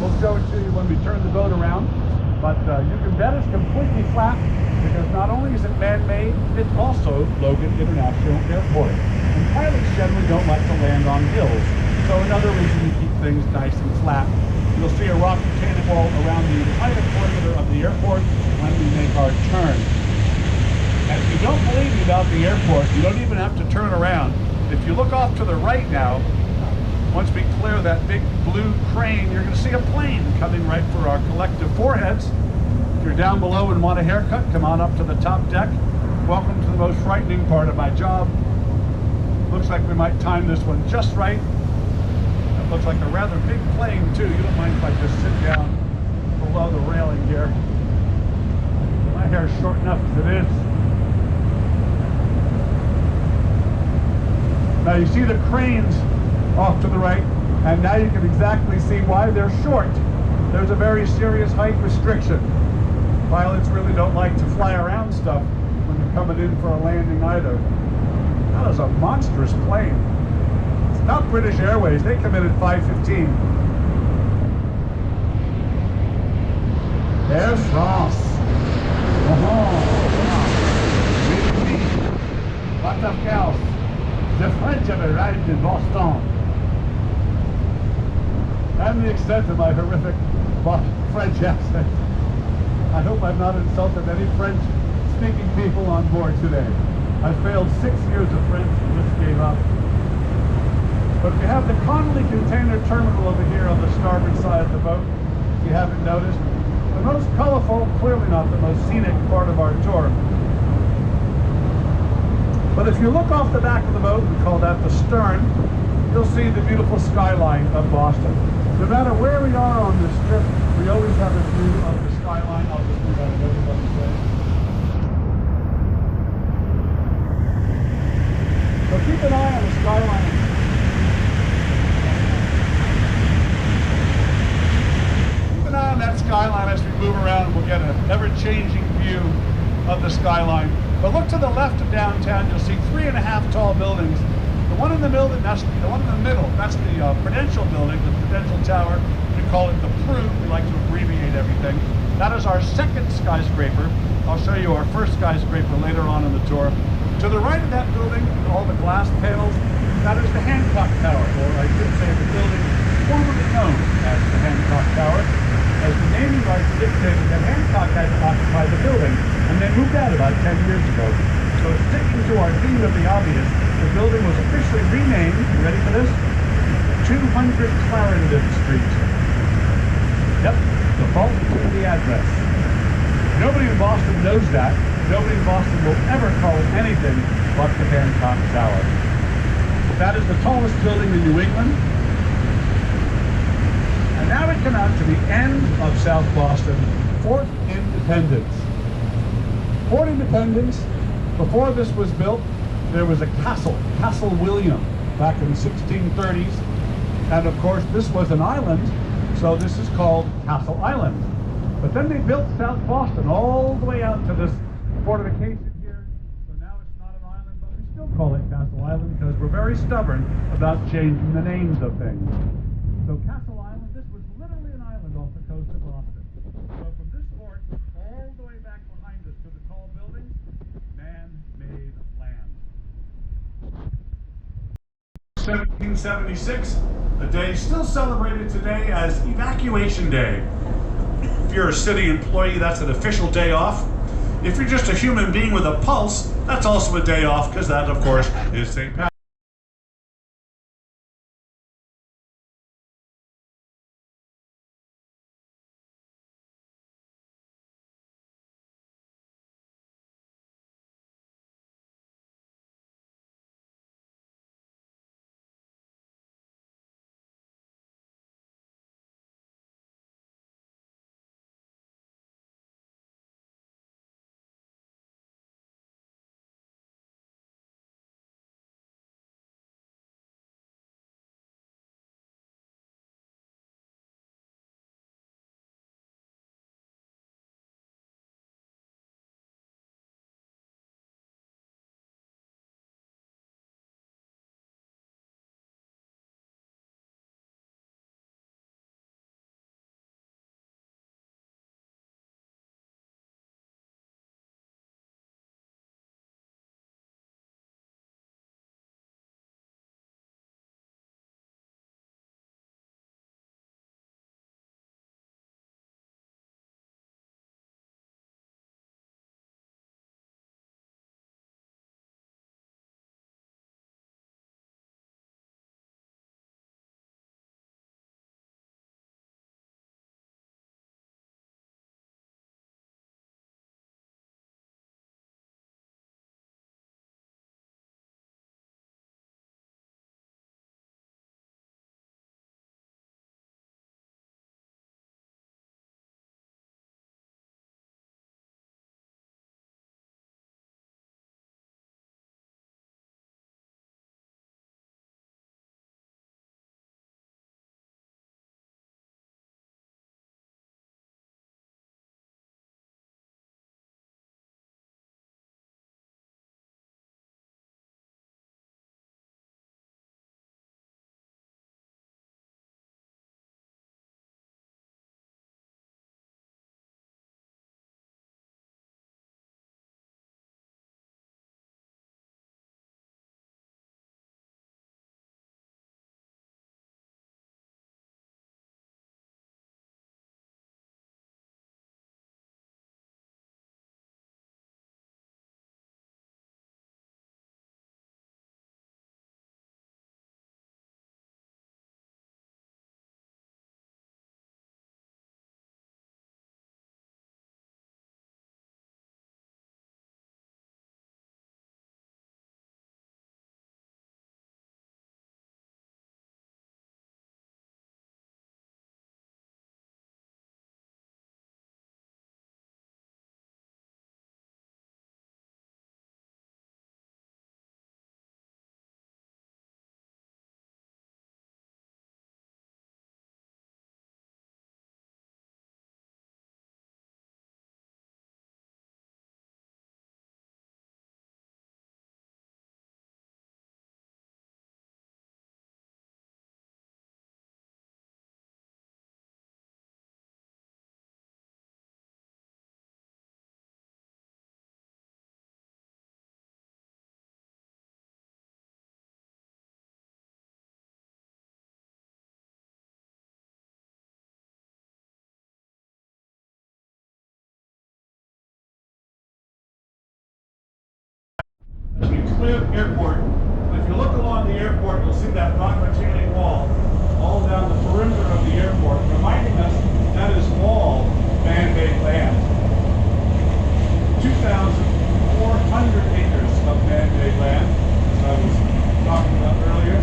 We'll show it to you when we turn the boat around. But you can bet it's completely flat because not only is it man-made, it's also Logan International Airport. And pilots generally don't like to land on hills. So another reason to keep things nice and flat. You'll see a rock retaining wall around the entire perimeter of the airport when we make our turn. And if you don't believe me about the airport, you don't even have to turn around. If you look off to the right now, once we clear that big blue crane, you're going to see a plane coming right for our collective foreheads. If you're down below and want a haircut, come on up to the top deck. Welcome to the most frightening part of my job. Looks like we might time this one just right. That looks like a rather big plane too. You don't mind if I just sit down below the railing here? My hair's short enough as it is. Now you see the cranes off to the right, and now you can exactly see why they're short. There's a very serious height restriction. Pilots really don't like to fly around stuff when they're coming in for a landing either. That is a monstrous plane. It's not British Airways. They come in at 5:15. Air France. What of course, the French have arrived in Boston. And the extent of my horrific French accent. I hope I've not insulted any French-speaking people on board today. I failed 6 years of French and just gave up. But we have the Connolly Container Terminal over here on the starboard side of the boat, if you haven't noticed. The most colorful, clearly not the most scenic part of our tour. But if you look off the back of the boat, we call that the stern, you'll see the beautiful skyline of Boston. No matter where we are on this trip, we always have a view of the skyline. I'll just move out of everybody's way. So keep an eye on the skyline. Keep an eye on that skyline as we move around, and we'll get an ever-changing view of the skyline. But look to the left of downtown, you'll see 3.5 tall buildings. The one in the middle, that's the Prudential building, the Prudential Tower. We call it the Pru. We like to abbreviate everything. That is our second skyscraper. I'll show you our first skyscraper later on in the tour. To the right of that building, all the glass panels, that is the Hancock Tower, or I should say the building formerly known as the Hancock Tower, as the naming rights dictated that Hancock had to occupy the building, and they moved out about 10 years ago. So sticking to our theme of the obvious, the building was officially renamed, you ready for this? 200 Clarendon Street. Yep, default to the address. Nobody in Boston knows that. Nobody in Boston will ever call it anything but the Hancock Tower. That is the tallest building in New England. And now we come out to the end of South Boston, Fort Independence. Fort Independence, before this was built, there was a castle, Castle William, back in the 1630s. And of course, this was an island, so this is called Castle Island. But then they built South Boston all the way out to this fortification here. So now it's not an island, but we still call it Castle Island because we're very stubborn about changing the names of things. So Castle Island, this was literally an island off the coast of Boston. So from this fort, all the way back behind us to the tall buildings, man-made land. 1776, a day still celebrated today as Evacuation Day. If you're a city employee, that's an official day off. If you're just a human being with a pulse, that's also a day off, because that, of course, is St. Patrick's. live airport. And if you look along the airport, you'll see that rock retaining wall all down the perimeter of the airport, reminding us that is all man-made land. 2,400 acres of man-made land, as I was talking about earlier.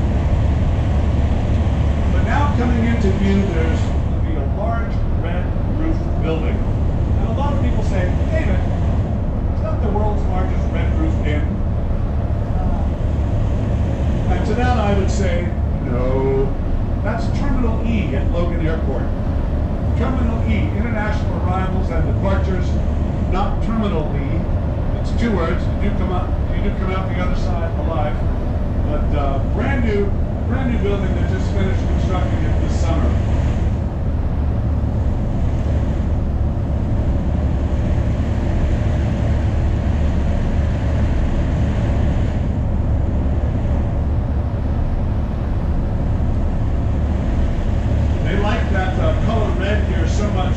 But now coming into view, there's going to be a large red roof building. And a lot of people say, David, is that the world's largest red roof inn? And to that I would say, no. That's Terminal E at Logan Airport. Terminal E, international arrivals and departures, not Terminal E. It's two words. You do come out the other side alive. But brand new building that just finished constructing it this summer. They like that color red here so much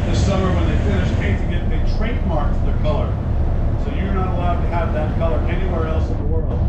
this summer. When they finished painting it, they trademarked the color. So you're not allowed to have that color anywhere else in the world.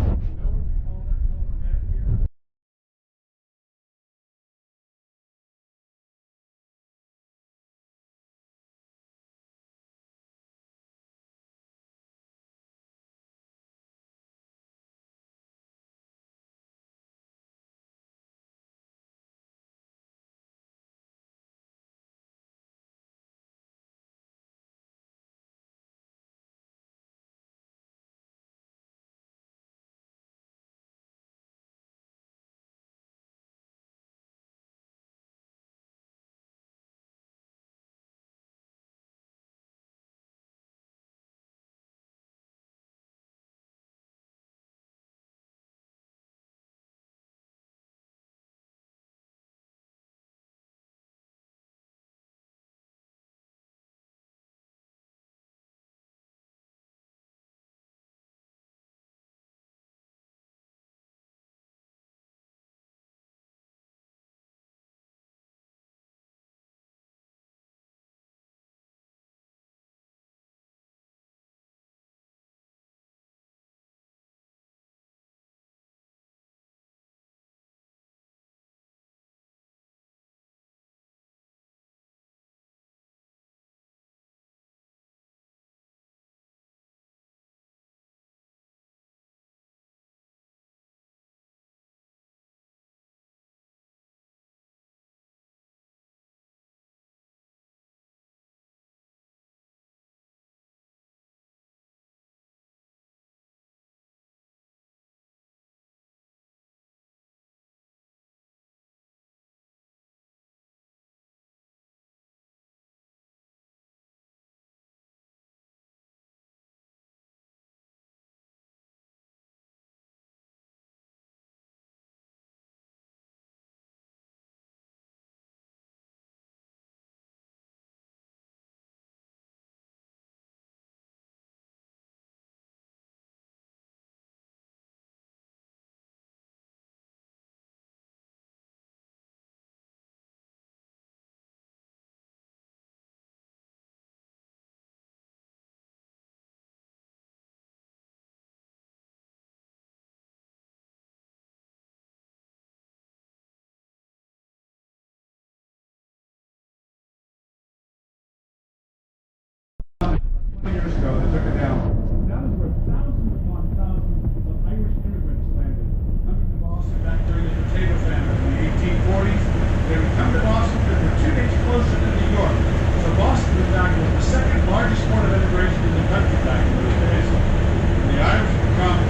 Years ago, they took it down. That is where thousands upon thousands of Irish immigrants landed, coming to Boston back during the potato famine in the 1840s. They would come to Boston because we're 2 days closer to New York. So Boston, in fact, was the second largest port of immigration in the country back in those days. And the Irish would come,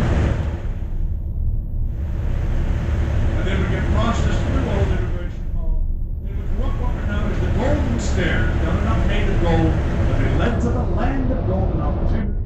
and they would get processed through old immigration hall. They would go up what are known as the Golden Stairs. Now, they're not made of gold, but they led to the land of golden opportunity.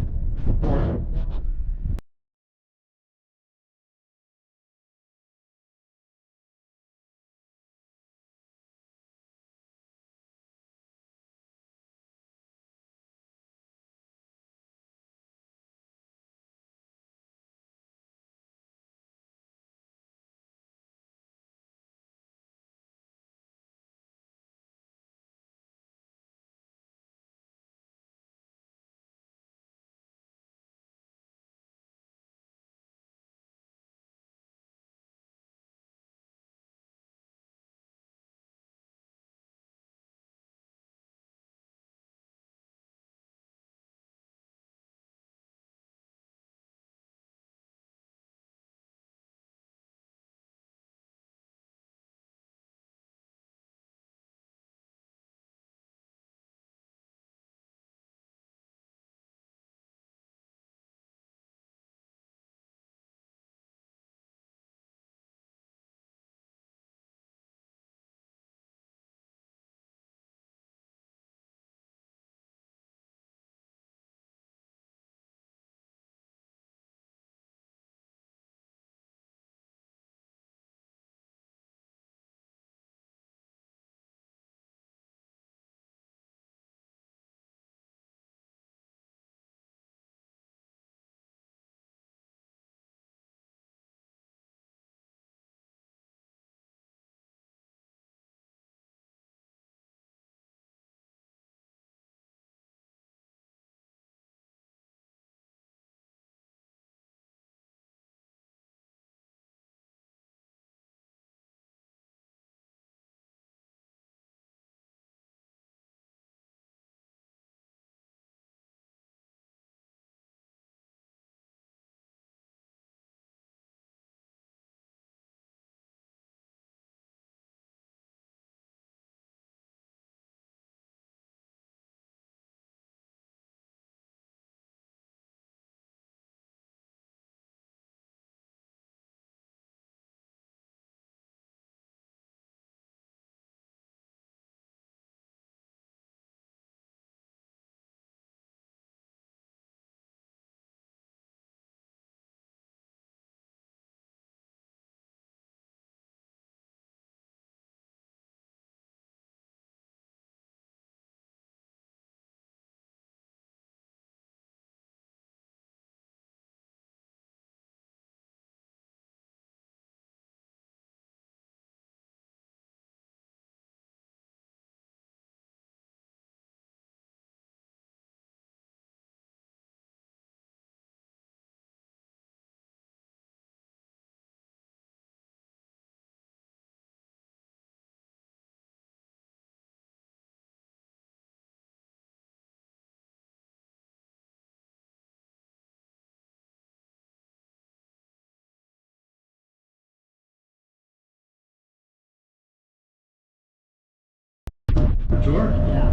tour. Yeah.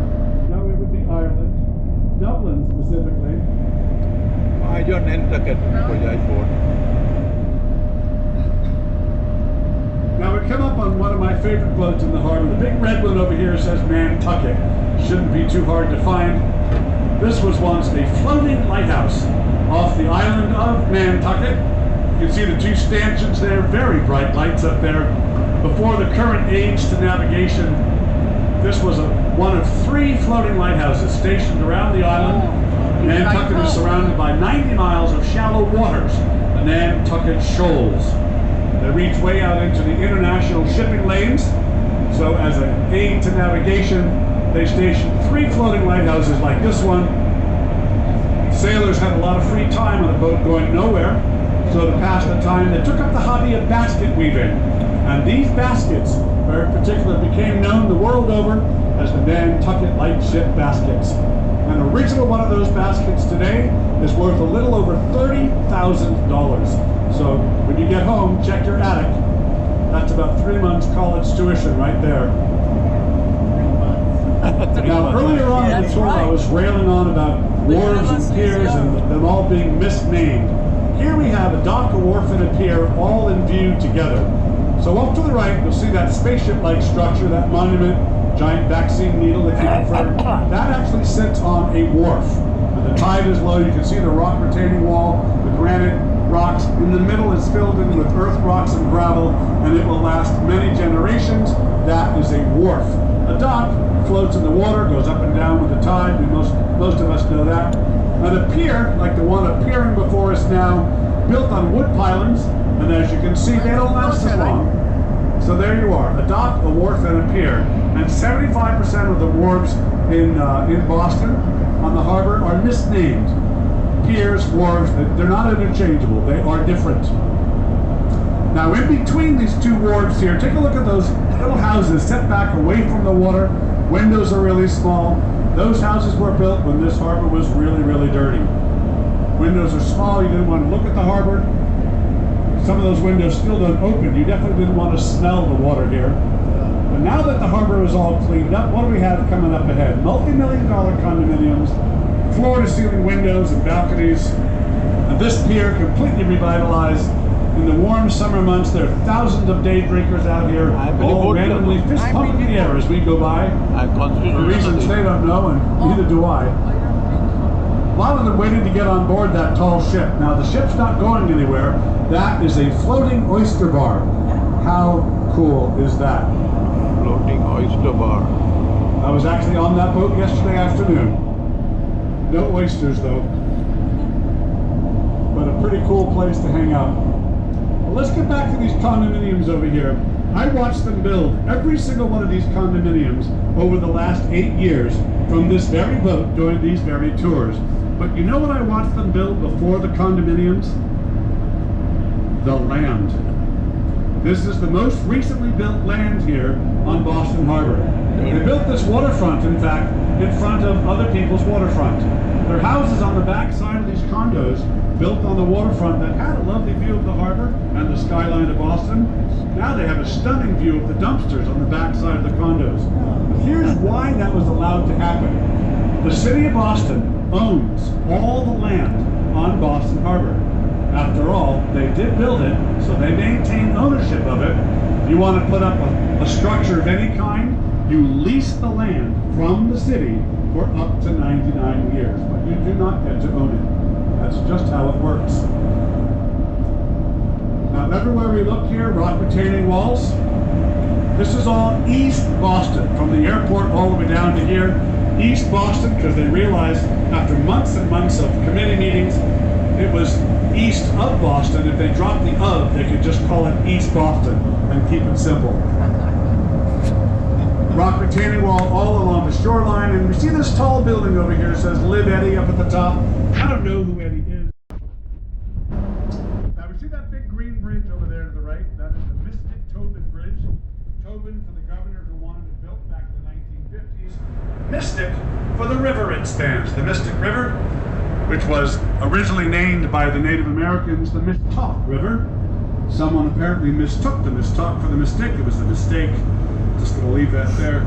Now we would be Ireland, Dublin specifically. Magyar Nantucket, hogy iPhone. Now we come up on one of my favorite boats in the harbor. The big red one over here says Nantucket. Shouldn't be too hard to find. This was once a floating lighthouse off the island of Nantucket. You can see the two stanchions there, very bright lights up there. Before the current age to navigation, this was one of 3 floating lighthouses stationed around the island. Nantucket is surrounded by 90 miles of shallow waters, the Nantucket Shoals. They reach way out into the international shipping lanes. So as an aid to navigation, they stationed 3 floating lighthouses like this one. Sailors had a lot of free time on a boat going nowhere. So to pass the time, they took up the hobby of basket weaving. And these baskets, very particular, became known the world over as the Nantucket Lightship baskets. An original one of those baskets today is worth a little over $30,000. So when you get home, check your attic. That's about 3 months college tuition right there. Now earlier on in the tour, I was railing on about wharves and piers and them all being misnamed. Here we have a dock, a wharf, and a pier all in view together. So off to the right, you'll see that spaceship-like structure, that monument, giant vaccine needle if you prefer. That actually sits on a wharf. When the tide is low, you can see the rock retaining wall, the granite rocks. In the middle is filled in with earth, rocks, and gravel, and it will last many generations. That is a wharf. A dock floats in the water, goes up and down with the tide. Most of us know that. And a pier, like the one appearing before us now, built on wood pylons, and as you can see, they don't last as long. So there you are, a dock, a wharf, and a pier. And 75% of the wharves in Boston on the harbor are misnamed. Piers, wharves, they're not interchangeable, they are different. Now in between these 2 wharves here, take a look at those little houses set back away from the water. Windows are really small. Those houses were built when this harbor was really, really dirty. Windows are small, you didn't want to look at the harbor. Some of those windows still don't open. You definitely didn't want to smell the water here. But now that the harbor is all cleaned up, what do we have coming up ahead? Multi-million-dollar condominiums, floor-to-ceiling windows and balconies. And this pier completely revitalized. In the warm summer months, there are thousands of day drinkers out here, all randomly fist pumping the air as we go by. For reasons they don't know, and neither do I. A lot of them waited to get on board that tall ship. Now the ship's not going anywhere. That is a floating oyster bar. How cool is that? Floating oyster bar. I was actually on that boat yesterday afternoon. No oysters though. But a pretty cool place to hang out. Well, let's get back to these condominiums over here. I watched them build every single one of these condominiums over the last 8 years from this very boat doing these very tours. But you know what I watched them build before the condominiums? The land. This is the most recently built land here on Boston Harbor. They built this waterfront, in fact, in front of other people's waterfront. There are houses on the back side of these condos built on the waterfront that had a lovely view of the harbor and the skyline of Boston. Now they have a stunning view of the dumpsters on the back side of the condos. But here's why that was allowed to happen. The city of Boston owns all the land on Boston Harbor. After all, they did build it, so they maintain ownership of it. If you want to put up a structure of any kind, you lease the land from the city for up to 99 years, but you do not get to own it. That's just how it works. Now, everywhere we look here, rock retaining walls. This is all East Boston, from the airport all the way down to here. East Boston, because they realized after months and months of committee meetings, it was east of Boston. If they dropped the of, they could just call it East Boston and keep it simple. Rock retaining wall all along the shoreline, and we see this tall building over here that says Live Eddie up at the top. I don't know who Eddie is. Now we see that big green bridge over there to the right. That is the Mystic Tobin Bridge. Tobin for the governor who wanted it built back in the 1950s. Mystic for the river it spans, the Mystic River, which was originally named by the Native Americans the Mistawk River. Someone apparently mistook the Mistawk for the Mystic. It was a mistake. Just going to leave that there.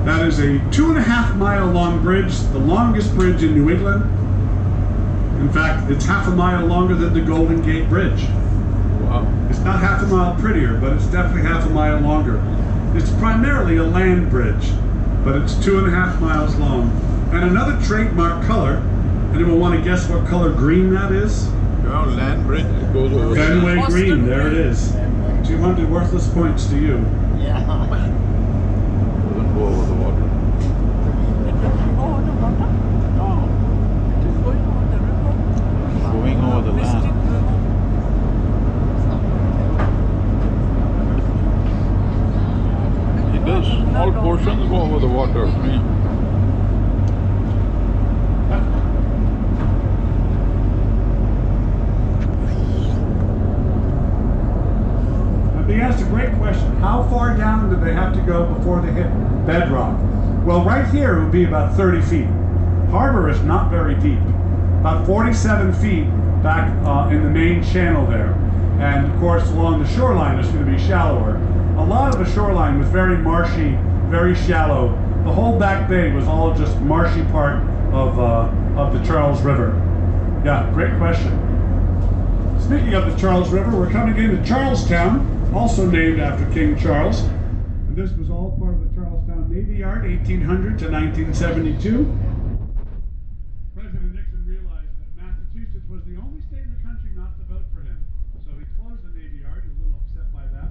That is a 2.5 mile long bridge, the longest bridge in New England. In fact, it's half a mile longer than the Golden Gate Bridge. Wow. It's not half a mile prettier, but it's definitely half a mile longer. It's primarily a land bridge, but it's 2.5 miles long. And another trademark color, anyone want to guess what color green that is? Yeah, land bridge goes over. Fenway Boston green, there it green. is. 200 worthless points to you. Yeah. Doesn't go over the water. It doesn't go on the water? No. It is going over the river. Going over the Mystic land. River. It does. All portions go over the water. Yeah. They asked a great question. How far down do they have to go before they hit bedrock? Well, right here it would be about 30 feet. Harbor is not very deep. About 47 feet back in the main channel there. And of course, along the shoreline it's going to be shallower. A lot of the shoreline was very marshy, very shallow. The whole back bay was all just marshy part of the Charles River. Yeah, great question. Speaking of the Charles River, we're coming into Charlestown, also named after King Charles. And this was all part of the Charlestown Navy Yard, 1800 to 1972. President Nixon realized that Massachusetts was the only state in the country not to vote for him. So he closed the Navy Yard. He was a little upset by that.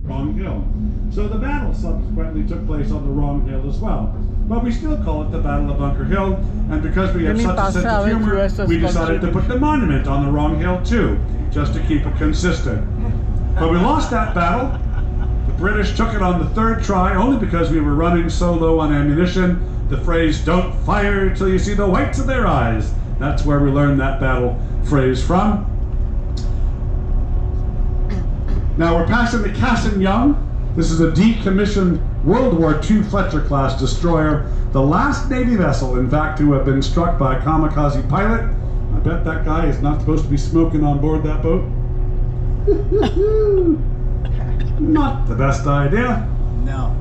Wrong Hill. So the battle subsequently took place on the Wrong Hill as well. But we still call it the Battle of Bunker Hill, and because we have such a sense of humor, we decided to put the monument on the Wrong Hill too, just to keep it consistent. But we lost that battle. The British took it on the third try, only because we were running so low on ammunition. The phrase, "Don't fire till you see the whites of their eyes." That's where we learned that battle phrase from. Now we're passing the Cassin Young. This is a decommissioned World War II Fletcher class destroyer, the last Navy vessel, in fact, to have been struck by a kamikaze pilot. I bet that guy is not supposed to be smoking on board that boat. Not the best idea. No.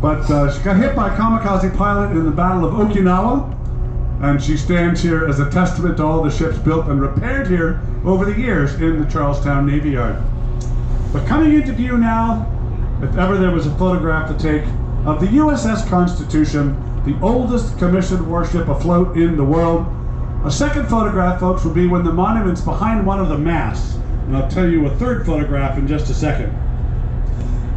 But she got hit by a kamikaze pilot in the Battle of Okinawa, and she stands here as a testament to all the ships built and repaired here over the years in the Charlestown Navy Yard. But coming into view now, if ever there was a photograph to take of the USS Constitution, the oldest commissioned warship afloat in the world, a second photograph, folks, will be when the monument's behind one of the masts. And I'll tell you a third photograph in just a second.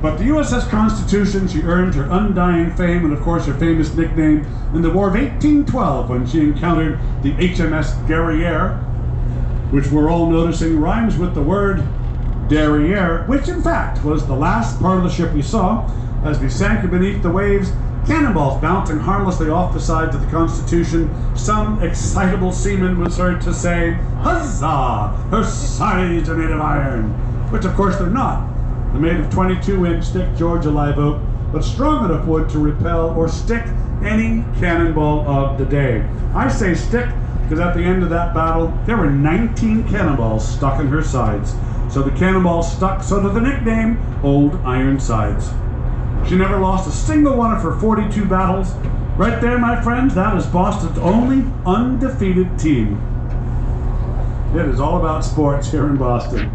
But the USS Constitution, she earned her undying fame and, of course, her famous nickname in the War of 1812 when she encountered the HMS Guerriere, which we're all noticing rhymes with the word derriere, which in fact was the last part of the ship we saw as we sank beneath the waves, cannonballs bouncing harmlessly off the sides of the Constitution. Some excitable seaman was heard to say, "Huzzah! Her sides are made of iron," which of course they're not. They're made of 22-inch thick Georgia live oak, but strong enough wood to repel or stick any cannonball of the day. I say stick because at the end of that battle, there were 19 cannonballs stuck in her sides. So the cannonballs stuck, so to the nickname, Old Iron Sides. She never lost a single one of her 42 battles. Right there, my friends, that is Boston's only undefeated team. It is all about sports here in Boston.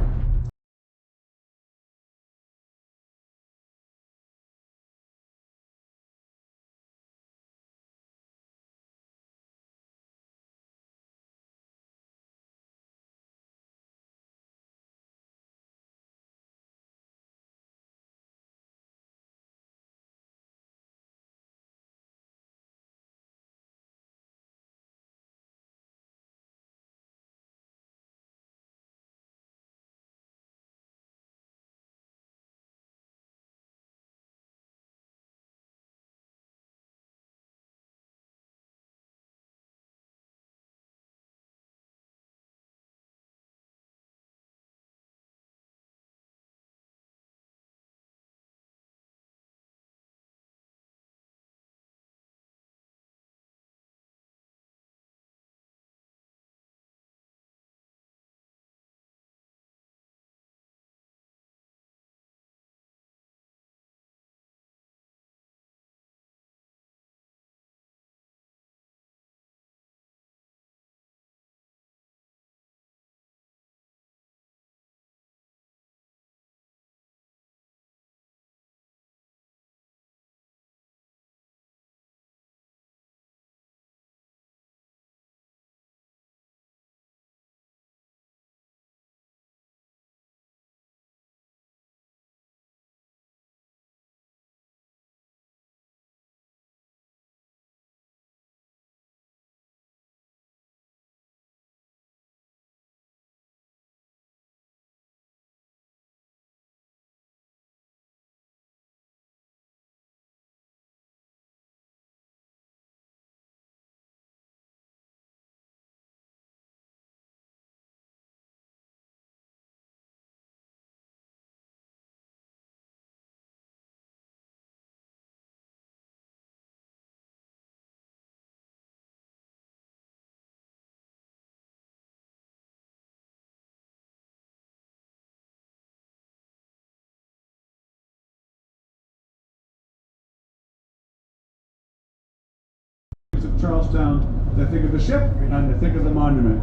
Charlestown, they think of the ship and they think of the monument.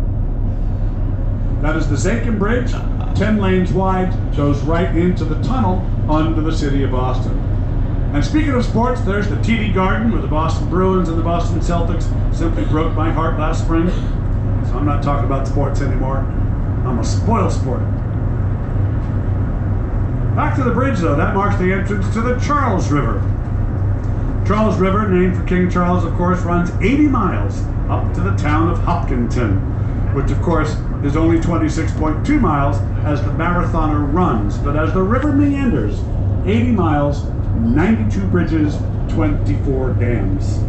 That is the Zakin Bridge, 10 lanes wide, goes right into the tunnel under the city of Boston. And speaking of sports, there's the TD Garden where the Boston Bruins and the Boston Celtics simply broke my heart last spring. So I'm not talking about sports anymore. I'm a spoil sport. Back to the bridge though, that marks the entrance to the Charles River. Charles River, named for King Charles, of course, runs 80 miles up to the town of Hopkinton, which, of course, is only 26.2 miles as the marathoner runs. But as the river meanders, 80 miles, 92 bridges, 24 dams.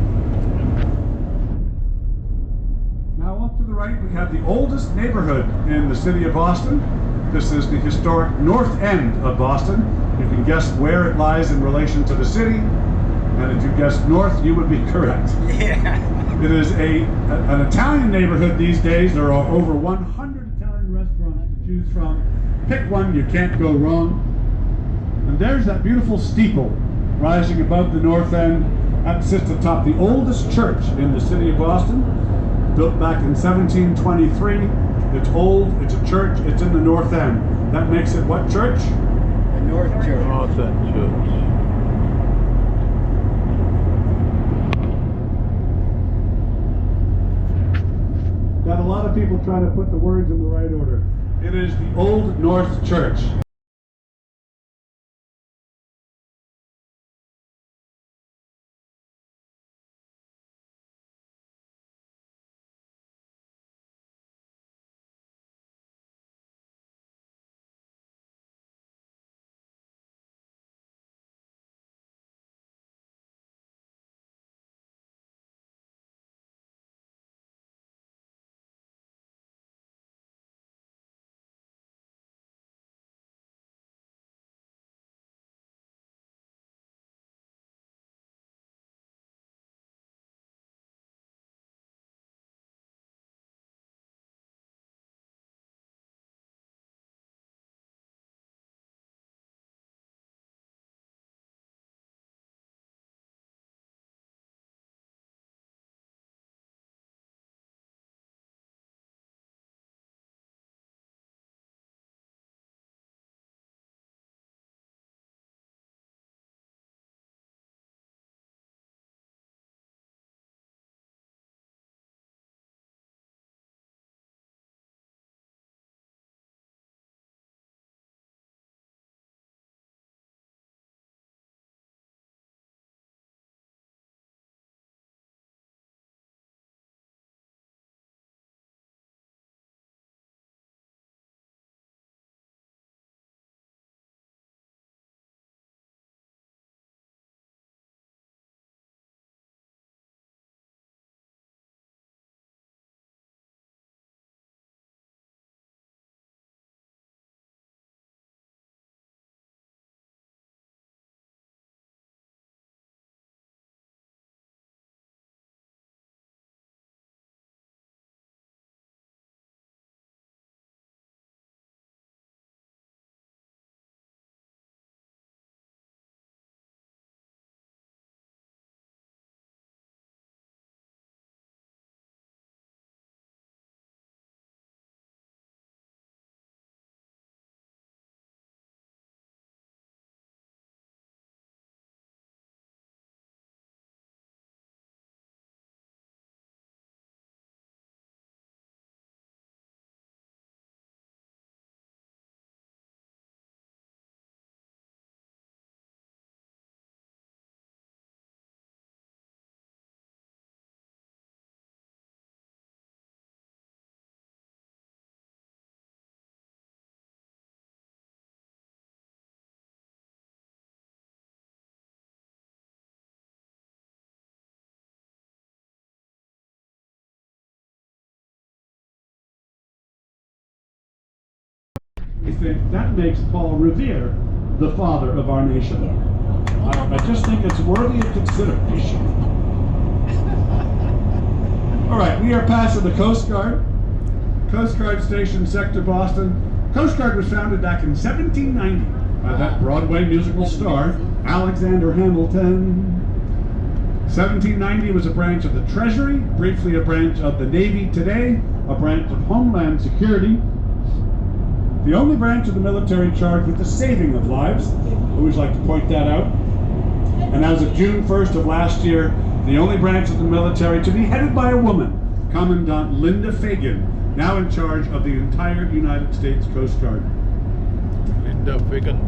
Now off to the right, we have the oldest neighborhood in the city of Boston. This is the historic north end of Boston. You can guess where it lies in relation to the city. And if you guessed north, you would be correct. Yeah. It is an Italian neighborhood these days. There are over 100 Italian restaurants to choose from. Pick one, you can't go wrong. And there's that beautiful steeple rising above the north end. That sits atop the oldest church in the city of Boston, built back in 1723. It's old, it's a church, it's in the north end. That makes it what church? The North Church. North End Church. Got a lot of people trying to put the words in the right order. It is the Old North Church. I think that makes Paul Revere the father of our nation. I just think it's worthy of consideration. All right, we are passing the Coast Guard. Coast Guard Station, Sector Boston. Coast Guard was founded back in 1790 by that Broadway musical star, Alexander Hamilton. 1790 was a branch of the Treasury, briefly a branch of the Navy, today a branch of Homeland Security. The only branch of the military charged with the saving of lives. Always like to point that out. And as of June 1st of last year, the only branch of the military to be headed by a woman, Commandant Linda Fagan, now in charge of the entire United States Coast Guard. Linda Fagan.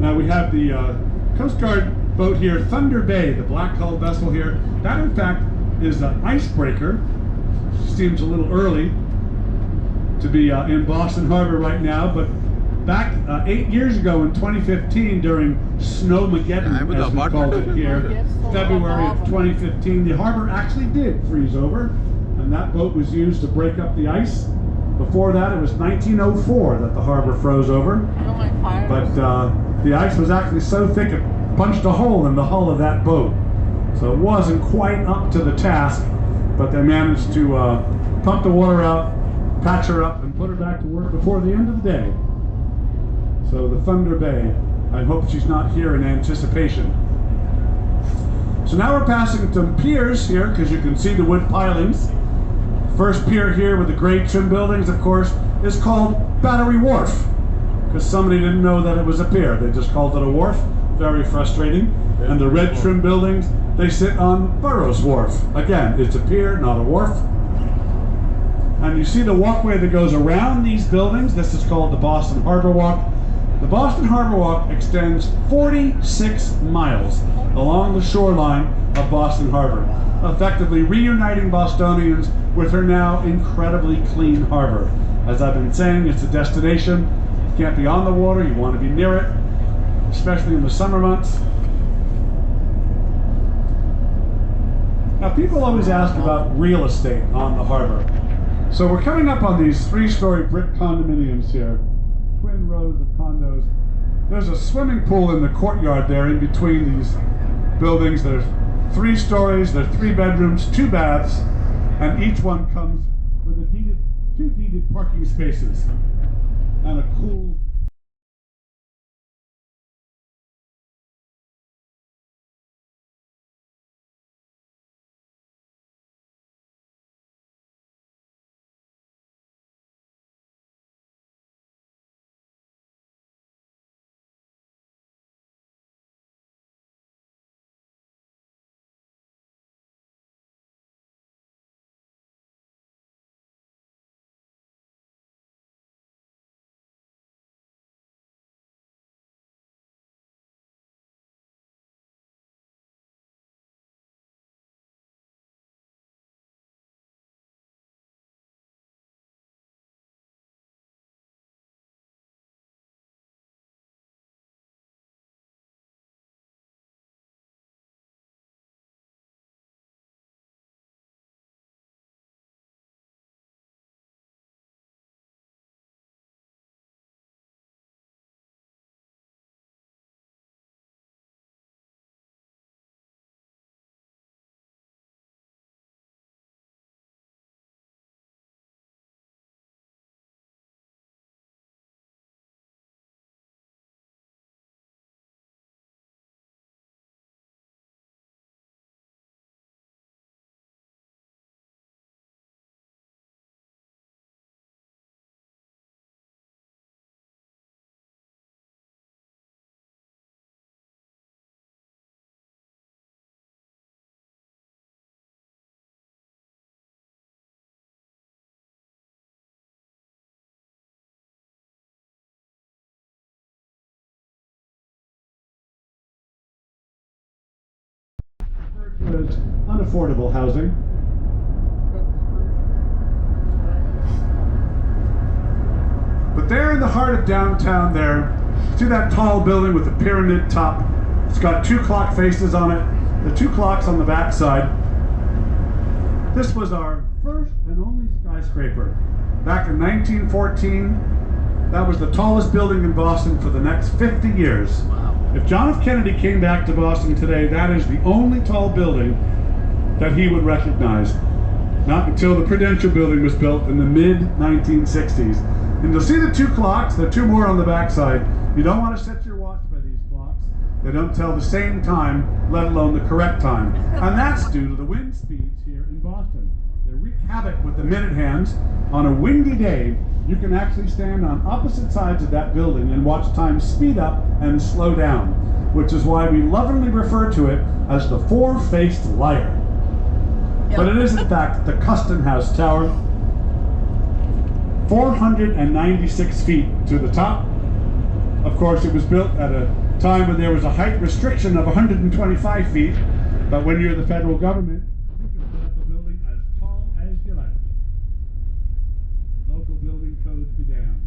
Now we have the Coast Guard boat here, Thunder Bay, the black hull vessel here. That in fact is an icebreaker. Seems a little early to be in Boston Harbor right now, but back 8 years ago in 2015 during Snowmageddon, as we called it here, February of 2015, the harbor actually did freeze over, and that boat was used to break up the ice. Before that, it was 1904 that the harbor froze over, but the ice was actually so thick it punched a hole in the hull of that boat. So it wasn't quite up to the task, but they managed to pump the water out, patch her up, and put her back to work before the end of the day. So the Thunder Bay, I hope she's not here in anticipation So now we're passing some piers here because you can see the wood pilings. First pier here with the gray trim buildings, of course, is called Battery Wharf because somebody didn't know that it was a pier. They just called it a wharf. Very frustrating. And the red trim buildings, they sit on Burroughs Wharf. Again, it's a pier, not a wharf. And you see the walkway that goes around these buildings. This is called the Boston Harbor Walk. The Boston Harbor Walk extends 46 miles along the shoreline of Boston Harbor, effectively reuniting Bostonians with her now incredibly clean harbor. As I've been saying, it's a destination. You can't be on the water, you want to be near it, especially in the summer months. Now, people always ask about real estate on the harbor. So we're coming up on these 3-story brick condominiums here, twin rows of condos. There's a swimming pool in the courtyard there in between these buildings. There's 3 stories, there's 3 bedrooms, 2 baths, and each one comes with a 2 deeded parking spaces and a cool referred to as unaffordable housing. But there in the heart of downtown there, see that tall building with the pyramid top? It's got 2 clock faces on it, the 2 clocks on the back side. This was our first and only skyscraper. Back in 1914, that was the tallest building in Boston for the next 50 years. Wow. If John F. Kennedy came back to Boston today, that is the only tall building that he would recognize. Not until the Prudential Building was built in the mid-1960s. And you'll see the 2 clocks, there are 2 more on the back side. You don't want to set your watch by these clocks. They don't tell the same time, let alone the correct time. And that's due to the wind speeds here in Boston. They wreak havoc with the minute hands. On a windy day, you can actually stand on opposite sides of that building and watch time speed up and slow down, which is why we lovingly refer to it as the 4-faced liar. Yep. But it is in fact the Custom House Tower, 496 feet to the top. Of course, it was built at a time when there was a height restriction of 125 feet, but when you're the federal government, you can put up a building as tall as you like. Local building codes be damned.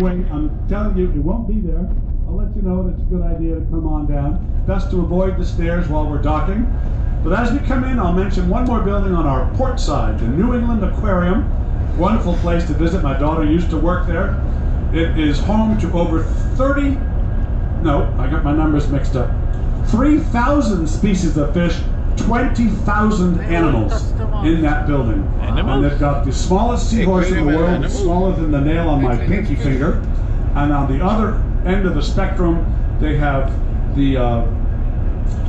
anyway, I'm telling you, it won't be there. I'll let you know that it's a good idea to come on down. Best to avoid the stairs while we're docking. But as we come in, I'll mention one more building on our port side, the New England Aquarium. Wonderful place to visit. My daughter used to work there. It is home to over 3,000 species of fish, 20,000 animals in that building. Animals? And they've got the smallest seahorse in the world, Animals? smaller than the nail on my pinky finger. And on the other end of the spectrum, they have the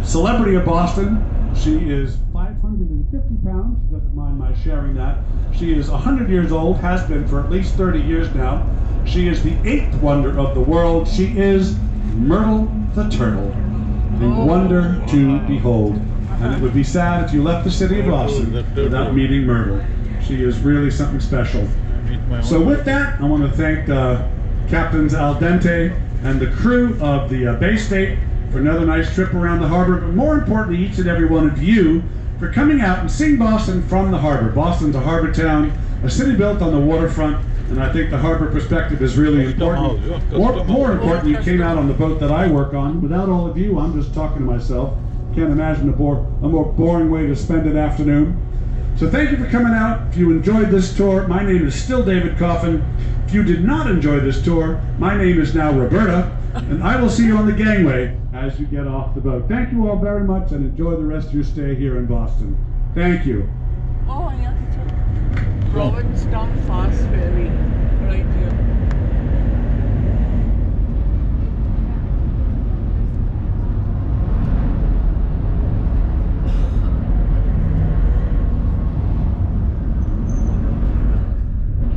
celebrity of Boston. She is 550 pounds. She doesn't mind my sharing that. She is 100 years old, has been for at least 30 years now. She is the 8th wonder of the world. She is Myrtle the turtle, a wonder to behold. And it would be sad if you left the city of Boston without meeting Myrtle. She is really something special. So with that, I want to thank Captains Al Dente and the crew of the Bay State for another nice trip around the harbor, but more importantly, each and every one of you for coming out and seeing Boston from the harbor. Boston's a harbor town, a city built on the waterfront, and I think the harbor perspective is really important. More important, you came out on the boat that I work on. Without all of you, I'm just talking to myself. Can't imagine a more boring way to spend an afternoon. So thank you for coming out. If you enjoyed this tour, my name is still David Coffin. If you did not enjoy this tour, my name is now Roberta, and I will see you on the gangway as you get off the boat. Thank you all very much, and enjoy the rest of your stay here in Boston. Thank you. Oh, yeah. Provincetown Fast Ferry.